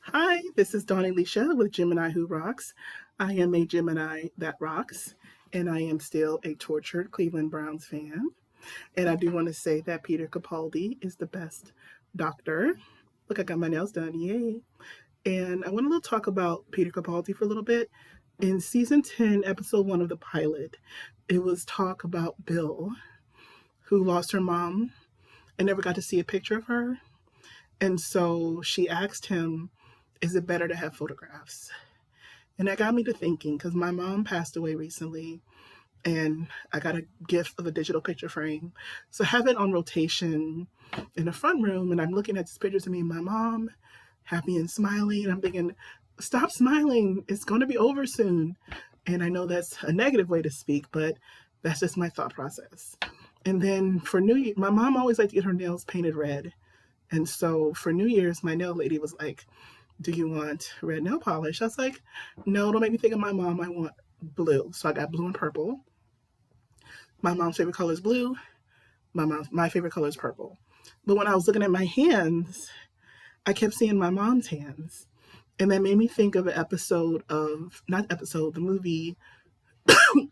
Hi, this is Dawn Alicia with Gemini Who Rocks. I am a Gemini that rocks, and I am still a tortured Cleveland Browns fan. And I do want to say that Peter Capaldi is the best doctor. Look, I got my nails done, yay. And I want to talk about Peter Capaldi for a little bit. In season 10, episode 1 of the pilot, it was talk about Bill, who lost her mom and never got to see a picture of her. And so she asked him, is it better to have photographs? And that got me to thinking because my mom passed away recently and I got a gift of a digital picture frame. So I have it on rotation in the front room and I'm looking at these pictures of me and my mom, happy and smiling. And I'm thinking, stop smiling. It's going to be over soon. And I know that's a negative way to speak, but that's just my thought process. And then for New Year, my mom always liked to get her nails painted red. And so for New Year's, my nail lady was like, do you want red nail polish? I was like, no, don't make me think of my mom. I want blue. So I got blue and purple. My mom's favorite color is blue. My favorite color is purple. But when I was looking at my hands, I kept seeing my mom's hands. And that made me think of an episode of, not episode, the movie,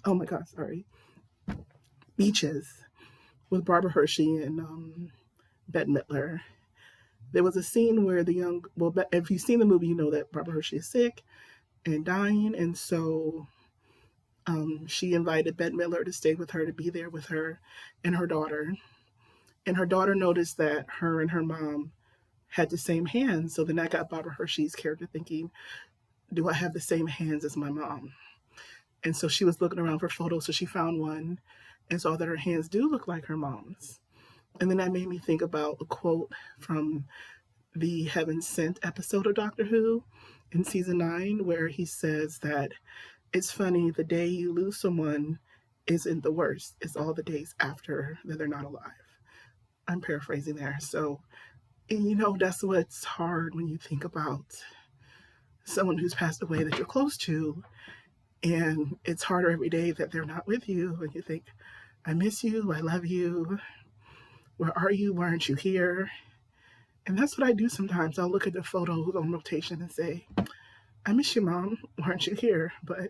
oh my God, sorry, Beaches with Barbara Hershey and Bette Midler. There was a scene where if you've seen the movie, you know that Barbara Hershey is sick and dying. And so she invited Bette Midler to stay with her, to be there with her and her daughter. And her daughter noticed that her and her mom had the same hands. So then I got Barbara Hershey's character thinking, do I have the same hands as my mom? And so she was looking around for photos. So she found one and saw that her hands do look like her mom's. And then that made me think about a quote from the Heaven Sent episode of Doctor Who in season 9, where he says that it's funny, the day you lose someone isn't the worst. It's all the days after that they're not alive. I'm paraphrasing there. So, that's what's hard when you think about someone who's passed away that you're close to. And it's harder every day that they're not with you. And you think, I miss you. I love you. Where are you? Why aren't you here? And that's what I do sometimes. I'll look at the photos on rotation and say, I miss you, Mom. Why aren't you here? But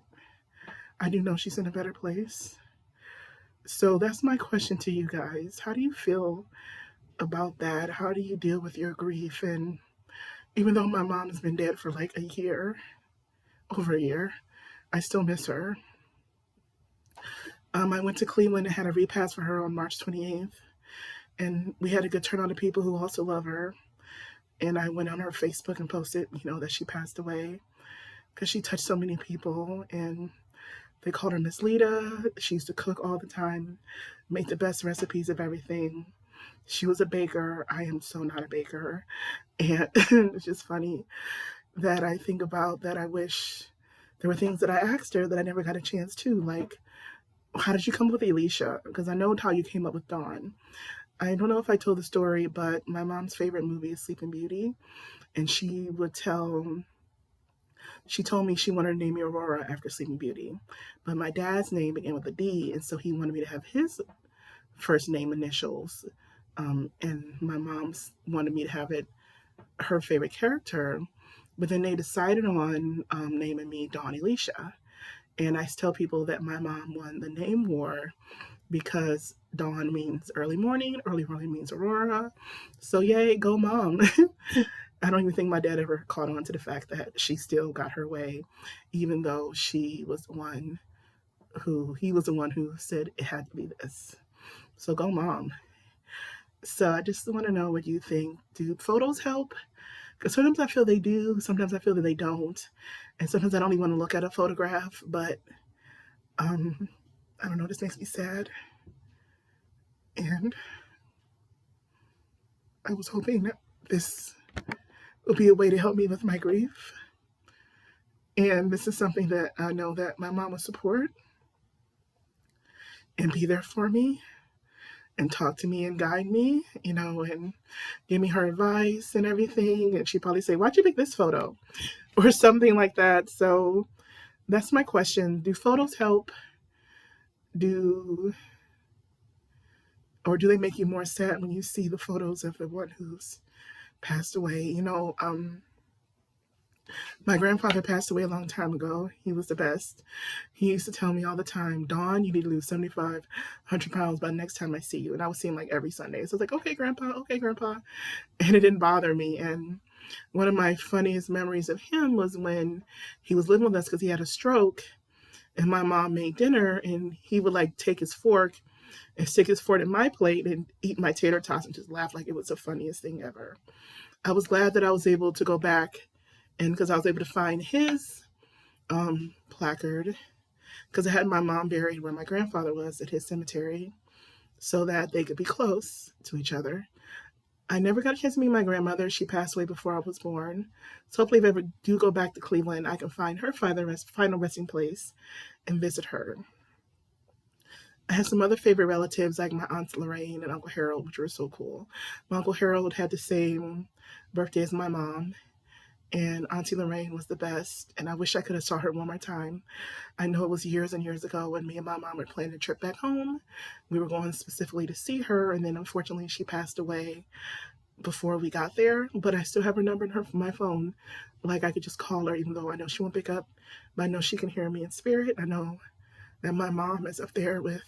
I do know she's in a better place. So that's my question to you guys. How do you feel about that? How do you deal with your grief? And even though my mom has been dead for like a year, over a year, I still miss her. I went to Cleveland and had a repast for her on March 28th. And we had a good turnout of people who also love her. And I went on her Facebook and posted, that she passed away because she touched so many people. And they called her Miss Lita. She used to cook all the time, make the best recipes of everything. She was a baker. I am so not a baker. And it's just funny that I think about that. I wish there were things that I asked her that I never got a chance to. Like, how did you come up with Alicia? Because I know how you came up with Dawn. I don't know if I told the story, but my mom's favorite movie is Sleeping Beauty. And she told me she wanted to name me Aurora after Sleeping Beauty. But my dad's name began with a D, and so he wanted me to have his first name initials. And my mom's wanted me to have it her favorite character. But then they decided on naming me Dawn Alicia. And I tell people that my mom won the name war because dawn means early morning means Aurora. So yay, go mom. I don't even think my dad ever caught on to the fact that she still got her way, even though he was the one who said it had to be this. So go mom. So I just want to know what you think. Do photos help? Because sometimes I feel they do, sometimes I feel that they don't, and sometimes I don't even want to look at a photograph. But um, I don't know. This makes me sad, and I was hoping that this would be a way to help me with my grief. And this is something that I know that my mom would support and be there for me and talk to me and guide me, and give me her advice and everything. And she'd probably say, why'd you pick this photo? Or something like that. So that's my question. Do photos help? Do or do they make you more sad when you see the photos of the one who's passed away? My grandfather passed away a long time ago. He was the best. He used to tell me all the time, Dawn, you need to lose 7,500 pounds by the next time I see you. And I would see him like every Sunday. So I was like, okay, Grandpa, okay, Grandpa. And it didn't bother me. And one of my funniest memories of him was when he was living with us because he had a stroke. And my mom made dinner, and he would like take his fork and stick his fork in my plate and eat my tater tots and just laugh like it was the funniest thing ever. I was glad that I was able to go back, and because I was able to find his placard, because I had my mom buried where my grandfather was at his cemetery so that they could be close to each other. I never got a chance to meet my grandmother. She passed away before I was born. So hopefully if I ever do go back to Cleveland, I can find her final resting place and visit her. I had some other favorite relatives like my Aunt Lorraine and Uncle Harold, which were so cool. My Uncle Harold had the same birthday as my mom, and Auntie Lorraine was the best, and I wish I could have saw her one more time. I know it was years and years ago when me and my mom were planning a trip back home. We were going specifically to see her, and then unfortunately she passed away before we got there, but I still have her number in my phone. Like I could just call her, even though I know she won't pick up, but I know she can hear me in spirit. I know that my mom is up there with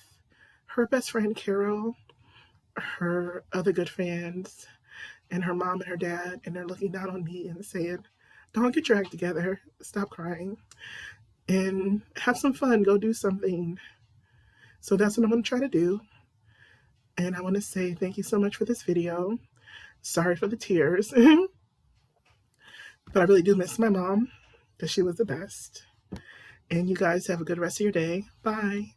her best friend Carol, her other good friends, and her mom and her dad, and they're looking down on me and saying, don't get your act together, stop crying, and have some fun, go do something. So that's what I'm going to try to do. And I want to say thank you so much for this video. Sorry for the tears. But I really do miss my mom, because she was the best. And you guys have a good rest of your day. Bye.